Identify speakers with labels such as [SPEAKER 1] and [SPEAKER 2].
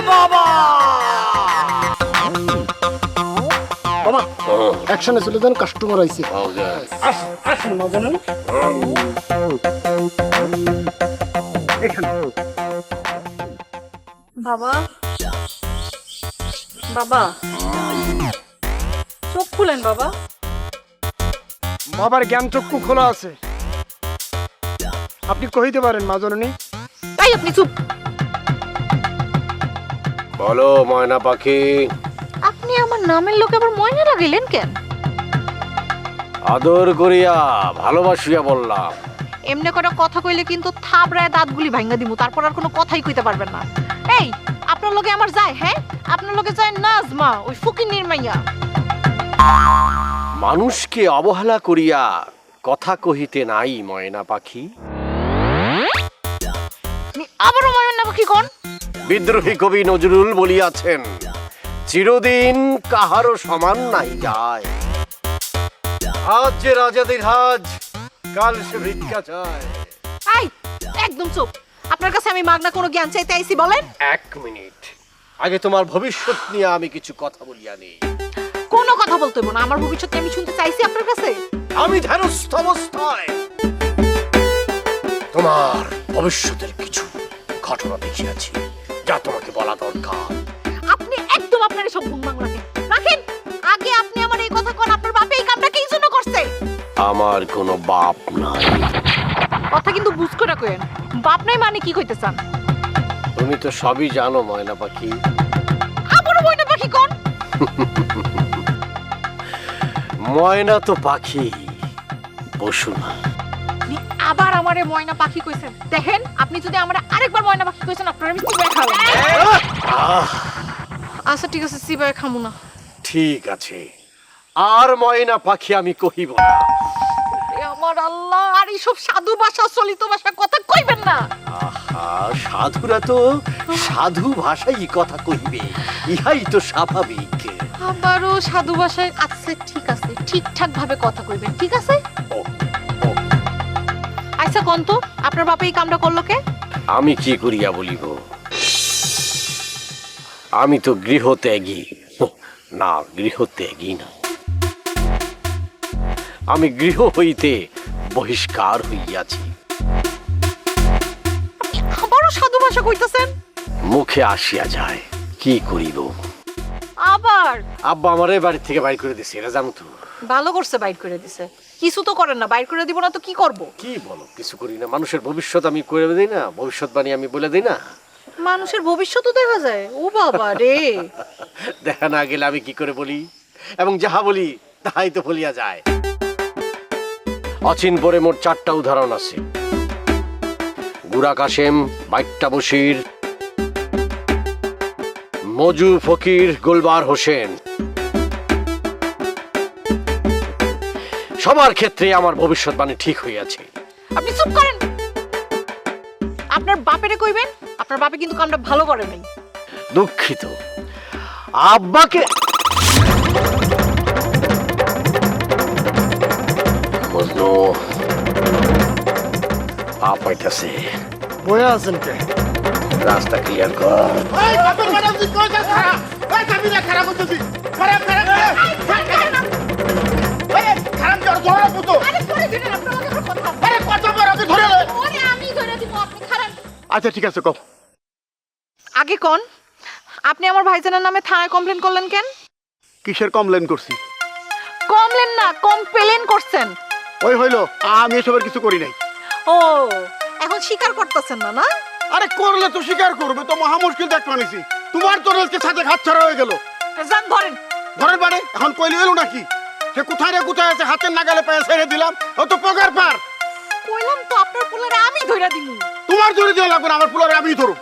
[SPEAKER 1] বাবা
[SPEAKER 2] বাবা অ্যাকশনে চলে যান, কাস্টমার আইছে। আসুন না জানেন এখানে।
[SPEAKER 3] বাবা বাবা চোখ খুলেন বাবা।
[SPEAKER 2] বাবার জ্ঞান চক্ষু খোলা আছে, আপনি কইতে পারেন মা জননী।
[SPEAKER 3] তাই আপনি চুপ।
[SPEAKER 1] বলো ময়না পাখি।
[SPEAKER 3] আপনি আমার নামের লোকে আবার ময়না লাগাইলেন কেন?
[SPEAKER 1] আদর করিয়া ভালোবাসিয়া বললাম।
[SPEAKER 3] এমনি করে কথা কইলে কিন্তু থাবড়ায় দাঁতগুলি ভাঙা দিমু, তারপর আর কোনো কথাই কইতে পারবেন না। এই আপনার লগে আমার যায়? হ্যাঁ আপনার লগে যায় নাজমা, ওই ফকিন্নির মাইয়া।
[SPEAKER 1] মানুষকে অবহেলা করিয়া কথা কহিতে নাই ময়না পাখি।
[SPEAKER 3] আপনি আবারও ময়না পাখি কোন?
[SPEAKER 1] বিদ্রোহী কবি নজরুল বলিয়াছেন, চিরদিন কাহারও সমান নাই যায়। আজ যে রাজাদের হাজ, কাল সে ভিক্ষা চায়।
[SPEAKER 3] এই একদম চুপ। আপনার কাছে আমি মাগনা কোনো জ্ঞান চাইতে আইছি বলেন?
[SPEAKER 1] এক মিনিট, আগে তোমার ভবিষ্যৎ নিয়ে আমি কিছু কথা বলিয়া নেই।
[SPEAKER 3] কোনো কথা বলতে হইব না, আমার ভবিষ্যৎ আমি শুনতে চাইছি আপনার কাছে।
[SPEAKER 1] আমি ধ্যানস্থ অবস্থায় তোমার ভবিষ্যতের কিছু ঘটনা দেখিয়াছি, যা তোমাকে বলা দরকার।
[SPEAKER 3] আপনি একদম আপনার সব ভুল মাং রাখেন রাখেন। আগে আপনি আমার এই কথা কোন, আপনার বাপে এই কামটা কি জন্য করছে?
[SPEAKER 1] আমার কোনো বাপ নাই।
[SPEAKER 3] কথা কিন্তু বুঝ করে কইেন, বাপ নাই মানে কি কইতে চান?
[SPEAKER 1] তুমি তো সবই জানো ময়না পাখি।
[SPEAKER 3] আবারও ময়না পাখি কোন?
[SPEAKER 1] ময়না তো পাখি, পশু না।
[SPEAKER 3] আপনি আবার আমারে ময়না পাখি কইছেন। দেখেন আপনি যদি আমারে আরেকবার ময়না পাখি কইছেন, আপনার আমি সিবাই খাবেন। আচ্ছা ঠিক আছে, সিবাই খামু না।
[SPEAKER 1] ঠিক আছে, আর ময়না পাখি আমি কহিব না।
[SPEAKER 3] এ আমার আল্লাহ, আর এই সব সাধু ভাষা চলিত ভাষা কথা কইবেন না।
[SPEAKER 1] আহা, সাধুরা তো সাধু ভাষাই কথা কহিবে, ইহাই তো স্বাভাবিক।
[SPEAKER 3] আবারও সাধু ভাষায়। আচ্ছা ঠিক আছে, ঠিকঠাক ভাবে কথা কইবেন, ঠিক আছে?
[SPEAKER 1] ও, ও,
[SPEAKER 3] আচ্ছা কোন তো আপনার বাপে এই কামটা করলো কে?
[SPEAKER 1] আমি কি করিয়া বলিব? আমি তো গৃহত্যাগী না, গৃহত্যাগী না, আমি গৃহ হইতে বহিষ্কার হইয়াছি।
[SPEAKER 3] আপনি আবারও সাধু ভাষা কইতাছেন?
[SPEAKER 1] মুখে আসিয়া যায়, কি করিব?
[SPEAKER 3] আবার
[SPEAKER 1] আব্বা আমারে বাড়ি থেকে বাইর করে দিছে, এটা জানো তো।
[SPEAKER 3] ভালো করছে, বাইর করে দিছে। কিছু তো করেন না, বাইর করে দিব না তো কি করব?
[SPEAKER 1] কি বলো, কিছু করি না। মানুষের ভবিষ্যৎ আমি করে দিই না, ভবিষ্যৎবাণী আমি বলে দিই না।
[SPEAKER 3] মানুষের ভবিষ্যৎও দেখা যায়? ও বাবা রে।
[SPEAKER 1] দেখা না গেলে আমি কি করে বলি? এবং যাহা বলি তাহাই তো বলিয়া যায়। অচিন পরে মোট 4টা উদাহরণ আছে: গুড়া কাশেম, বাইট্টা বশির, মজু ফকির, গোলবার হোসেন। সবার ক্ষেত্রে আমার ভবিষ্যৎবাণী ঠিক হইয়াছে।
[SPEAKER 3] আপনি চুপ করেন। আপনার বাপেরে কইবেন, আপনার বাপে কিন্তু কামটা ভালো করে নাই।
[SPEAKER 1] দুঃখিত। আব্বাকে মজনু পাইতাছে।
[SPEAKER 2] বয়ে আছেন কে?
[SPEAKER 1] রাস্তা ক্লিয়ার কর।
[SPEAKER 2] আচ্ছা ঠিক আছে, কও।
[SPEAKER 3] আগে কোন, আপনি আমার ভাইজানের নামে থানায় কমপ্লেন করলেন কেন?
[SPEAKER 2] কিসের কমপ্লেন করছি?
[SPEAKER 3] কমপ্লেন না, কমপ্লেন করছেন।
[SPEAKER 2] ওই হইলো, আমি এসবের কিছু করি নাই।
[SPEAKER 3] ও এখন স্বীকার করতেছেন না? না
[SPEAKER 2] আরে করলে তো স্বীকার করবে, তো মহা মুশকিল দেখতে আনিছি। তোমার তো রেলকে সাথে হাত ছাড়া হয়ে গেল।
[SPEAKER 3] যান ধরেন।
[SPEAKER 2] ঘরের বাড়ি এখন কইলে এলো নাকি? সে কোথায় রে কোথায় আছে, হাতের নাগালে পায়ে ছেড়ে দিলাম, ও তো পগার পার।
[SPEAKER 3] কইলাম তো আপনার পোলারে আমি ধইরা দিমু।
[SPEAKER 2] তোমার ধরে দেওয়া লাগবে না, আমার পোলারে আমি ধরো।